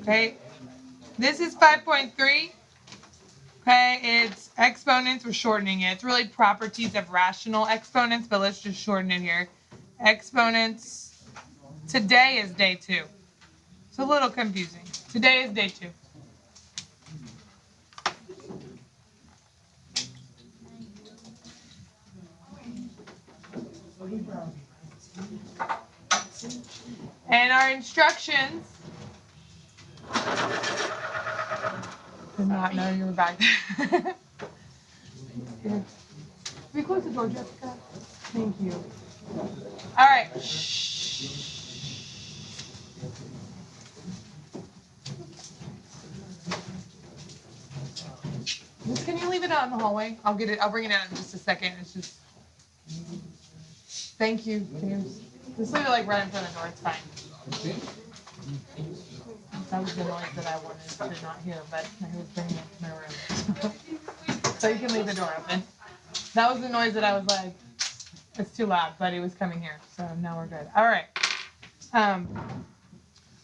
Okay, this is 5.3. Okay, it's exponents. We're shortening it. It's really properties of rational exponents, but let's just shorten it here. Exponents. Today is day 2. It's a little confusing. Today is day 2. And our instructions. Did not know you were back there. Can we close the door, Jessica? Thank you. All right. Just, can you leave it out in the hallway? I'll get it. I'll bring it out in just a second. It's just. Thank you, James. Just leave it like right in front of the door. It's fine. That was the noise that I wanted to not hear, but I was bringing it to my room. So you can leave the door open. That was the noise that I was like, it's too loud, but it was coming here. So now we're good. All right. All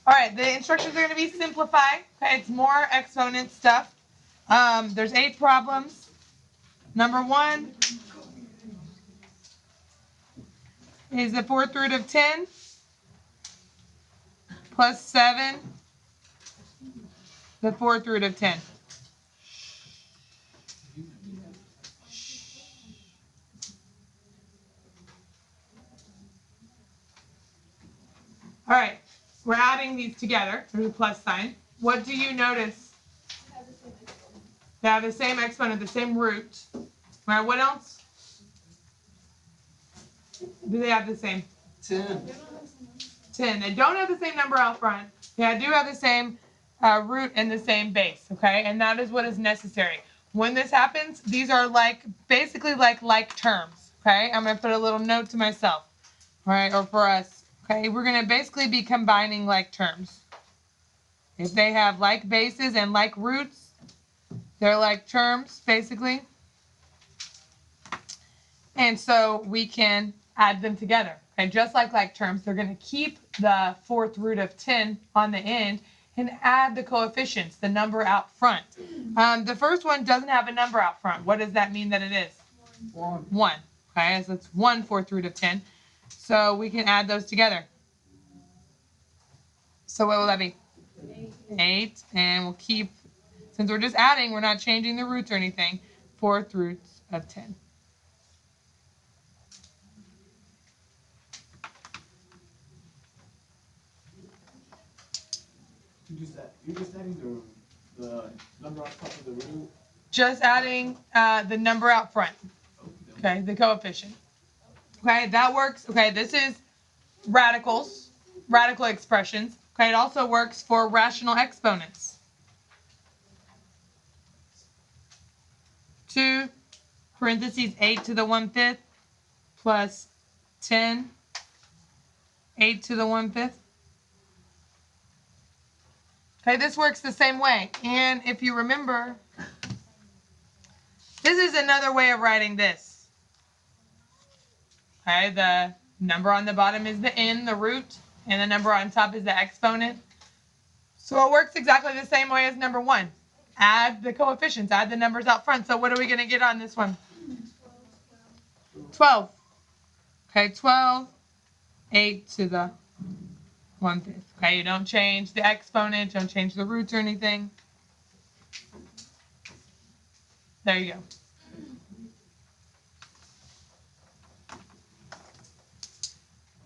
right, the instructions are going to be simplified. Okay, it's more exponent stuff. There's 8 problems. Number 1 is the 4th root of 10 plus 7, the 4th root of 10. All right, we're adding these together. There's a plus sign. What do you notice? They have the same exponent, the same root. All right, what else? Do they have the same? 10. 10. They don't have the same number out front. They do have the same root and the same base, okay? And that is what is necessary. When this happens, these are basically like terms, okay? I'm going to put a little note to myself, all right, or for us, okay? We're going to basically be combining like terms. If they have like bases and like roots, they're like terms, basically. And so we can add them together. Okay, just like terms, they're going to keep the 4th root of 10 on the end and add the coefficients, the number out front. The first one doesn't have a number out front. What does that mean that it is? 1. Okay, so it's 1 4th root of 10. So we can add those together. So what will that be? 8. And we'll keep, since we're just adding, we're not changing the roots or anything, 4th roots of 10. You're just adding the number on top of the root? Just adding the number out front. Okay, the coefficient. Okay, that works. Okay, this is radicals, radical expressions. Okay, it also works for rational exponents. 2 parentheses 8 to the 1/5 plus 10, 8 to the 1/5. Okay, this works the same way. And if you remember, this is another way of writing this. Okay, the number on the bottom is the n, the root, and the number on top is the exponent. So it works exactly the same way as number 1. Add the coefficients, add the numbers out front. So what are we going to get on this one? 12. Okay, 12, 8 to the 1/5. Okay, you don't change the exponent, don't change the roots or anything. There you go.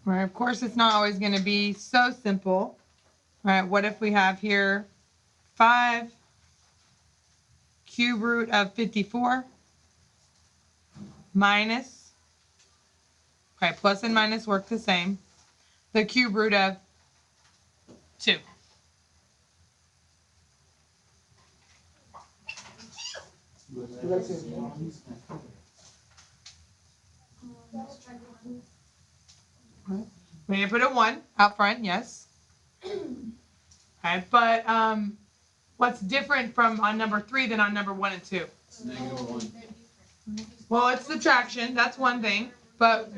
All right, of course, it's not always going to be so simple. All right, what if we have here 5 cube root of 54 minus, okay, plus and minus work the same, the cube root of 2. We need to put a 1 out front, yes. Okay, but what's different from on number 3 than on number 1 and 2? -1. Well, it's subtraction. That's one thing, but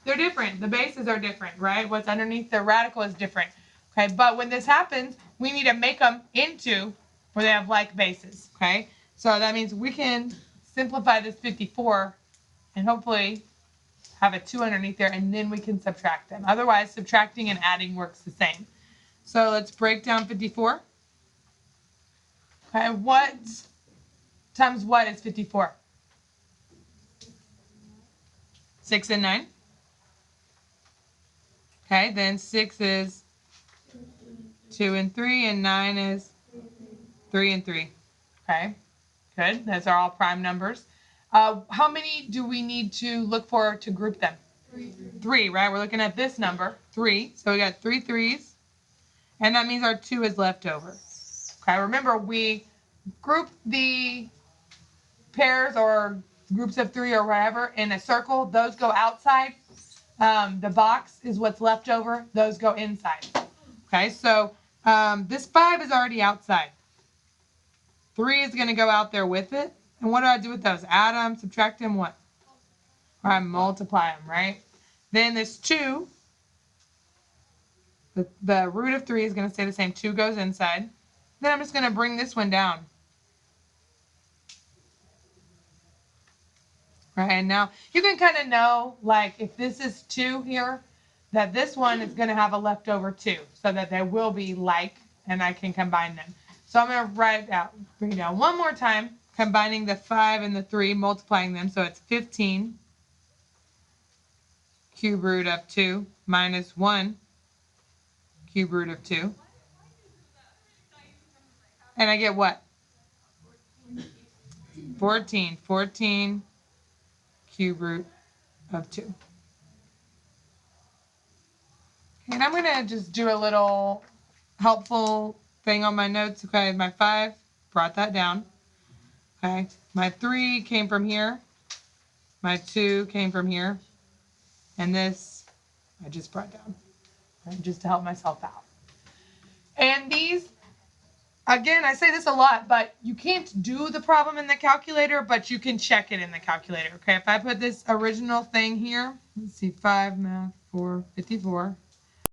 they're different. The bases are different, right? What's underneath the radical is different. Okay, but when this happens, we need to make them into where they have like bases. Okay, so that means we can simplify this 54 and hopefully have a 2 underneath there, and then we can subtract them. Otherwise, subtracting and adding works the same. So let's break down 54. Okay, what times what is 54? 6 and 9. Okay, then 6 is 2 and 3, and 9 is 3 and 3. Okay, good. Those are all prime numbers. How many do we need to look for to group them? 3, right? We're looking at this number, 3. So we got 3 threes, and that means our 2 is left over. Okay, remember we group the pairs or groups of 3 or whatever in a circle. Those go outside. The box is what's left over. Those go inside. Okay, so this 5 is already outside. 3 is going to go out there with it. And what do I do with those? Add them, subtract them, what? Or I multiply them, right? Then this 2, the root of 3 is going to stay the same. 2 goes inside. Then I'm just going to bring this one down. Right, and now you can kind of know, like, if this is 2 here, that this one is going to have a leftover 2, so that they will be like, and I can combine them. So I'm going to write it out, bring it down one more time, combining the 5 and the 3, multiplying them, so it's 15 cube root of 2 minus 1 cube root of 2. And I get what? 14 cube root of 2. And I'm going to just do a little helpful thing on my notes. Okay, my 5, brought that down. Okay, my 3 came from here. My 2 came from here. And this I just brought down, right, just to help myself out. And these, again, I say this a lot, but you can't do the problem in the calculator, but you can check it in the calculator. Okay, if I put this original thing here, let's see, 5 math 4 54.